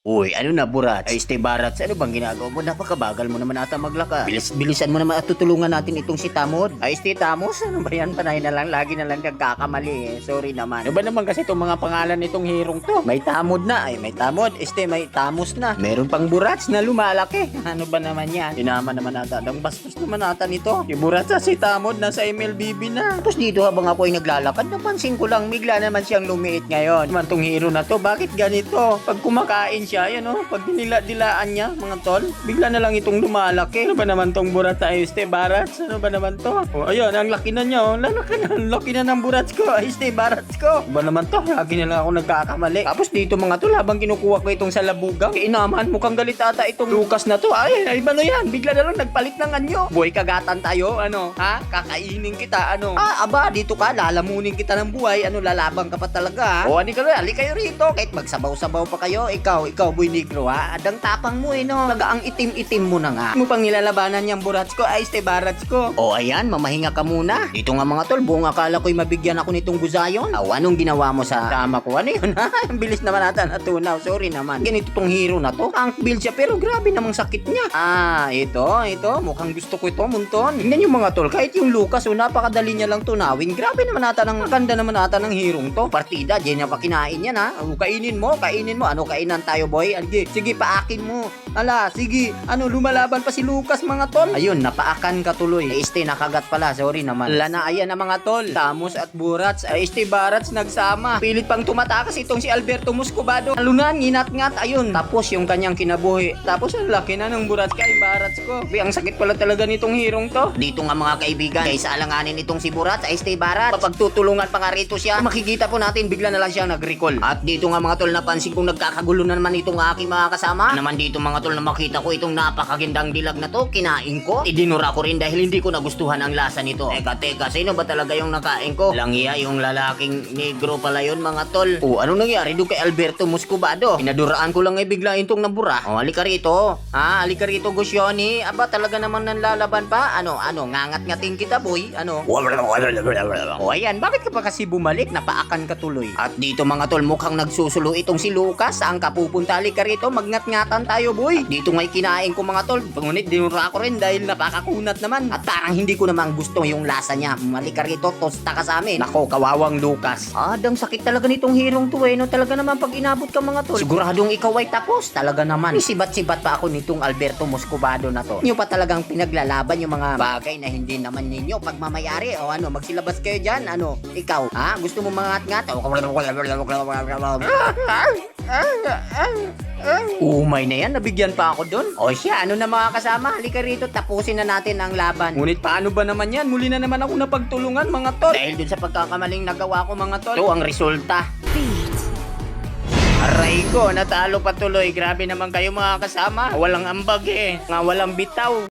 Uy, ano na burat? Ay, Barats, ano bang ginagawa mo? Napakabagal mo naman ata maglakad. Bilisan mo naman at tutulungan natin itong si Tamod. Ay, Tamos, ano ba yan? Panay na lang, lagi na lang nagkakamali eh. Sorry naman. Ano ba naman kasi itong mga pangalan nitong hirong to? May Tamod na, ay may Tamod. May Tamos na. Meron pang Burats na lumalaki. Ano ba naman yan? Tinama naman ata. Ang bastos naman ata nito. Si Burats at si Tamod nasa MLBB na. Tapos dito habang ako ay naglalakad, napansin ko lang, bigla naman siyang lumiit ngayon. Naman tong hero na to, bakit ganito? Pag kumakain siya, yan o, pag dilaan niya, mga tol, bigla na lang itong lumalaki. Ano ba naman tong burat ay Barats? Ano ba naman to? O, ayun, ang laki na niya, o. Laki na ng burats ko, ay Barats ko. Ano ba naman to? Lagi na lang ako nagkakamali. Tapos dito mga tol, habang kinukuha ko itong sa labugang, inaman, mukhang galit ata itong Lucas na to. Ay, ano yan? Bigla na lang nagpalit ng anyo. Boy, kagatan tayo, ano? Ha? Kakainin kita, ano? Aba, dito ka, lalamunin kita ng buhay, ano, lalabang ka pa talaga, ha? O, ali kayo rito, kahit magsabaw-sabaw pa kayo, ikaw, boy negro, ha? Adang tapang mo, no? Ang itim-itim mo na nga. Mo pang nilalabanan niyang burats ko, ay Barats ko. O, ayan, mamahinga ka muna. Dito nga mga tol, buong akala ko'y mabigyan ako nitong guzayon. Anong ginawa mo sa tama ko? Ano yun, ha? Ang bilis naman ata natunaw. Sorry naman. Ganito tong hero na to. Ang build siya, pero grabe namang sakit niya. Ito. Mukhang gusto ko ito, munton. Tingnan yung mga tol, kahit yung Lucas, napakadali niya lang tunawin. Grabe naman ata maganda naman ata ng hirong to. Partida, diyan niya pa kinain yan, ha? Kainin mo. Ano, kainan tayo, boy? Sige, paakin mo. Sige. Lumalaban pa si Lucas, mga tol. Ayun, napaakan ka tuloy. Nakagat pala. Sorry naman. Ayan na mga tol. Tamos at Burats. Barats nagsama. Pilit pang tumatakas itong si Alberto Muscovado. Alunan, nginat-ngat. Ayun. Tapos yung kanyang kinabuhi. Tapos ang laki na ng Burats kay Barats ko. Ang sakit pala talaga nitong hirong to. Dito nga mga kaibigan, kaysa alanganin itong si Burats, Barats. Papagtutulungan pa nga rito siya. Makikita po natin, bigla na lang siyang nag-recall. At dito nga mga tol, napansin kong nagkakagulo na naman itong aking mga kasama. Naman dito mga tol, na makita ko itong napakagandang dilag na to, kinain ko. Idinura ko rin dahil hindi ko nagustuhan ang lasa nito. Teka, sino ba talaga yung nakain ko? Langya, yung lalaking negro pala yun mga tol. Anong nangyari doon kay Alberto Muscovado? Pinaduraan ko lang bigla itong nabura. Halika rito. Halika rito, Gusyoni. Aba, talaga naman nanlalaban pa? Ano, ngangat-ngating kita, boy. Ayan, bakit ka pa kasi bumalik? Napaakan ka tuloy. At dito mga tol, mukhang nagsusulo itong si Lucas. Saan ka pupunta? Halika rito, magngat-ngatan tayo, boy. Dito nga'y kinain ko mga tol. Ngunit dinura ko rin dahil napakakunat naman. At parang hindi ko naman gusto yung lasa niya. Halika rito, tosta ka sa amin. Nako, kawawang Lucas. Dang sakit talaga nitong hirong to, no? Talaga naman pag inabot ka mga tol, siguradong ikaw ay tapos. Talaga naman. Sibat-sibat pa ako nitong Alberto Muscovado na to. Niyo pa talagang pinaglalaban yung mga bagay na hindi naman ninyo pagmamayari. Magsilabas kayo dyan. Ikaw, gusto mo mangat-ngat? Umay na yan, nabigyan pa ako dun. O siya, ano na mga kasama, halika rito, tapusin na natin ang laban. Ngunit paano ba naman yan? Muli na naman ako napagtulungan mga tol. Dahil dun sa pagkakamaling nagawa ko mga tol, ito ang resulta. Aray ko, natalo pa tuloy. Grabe naman kayo mga kasama. Walang ambag Nga walang bitaw.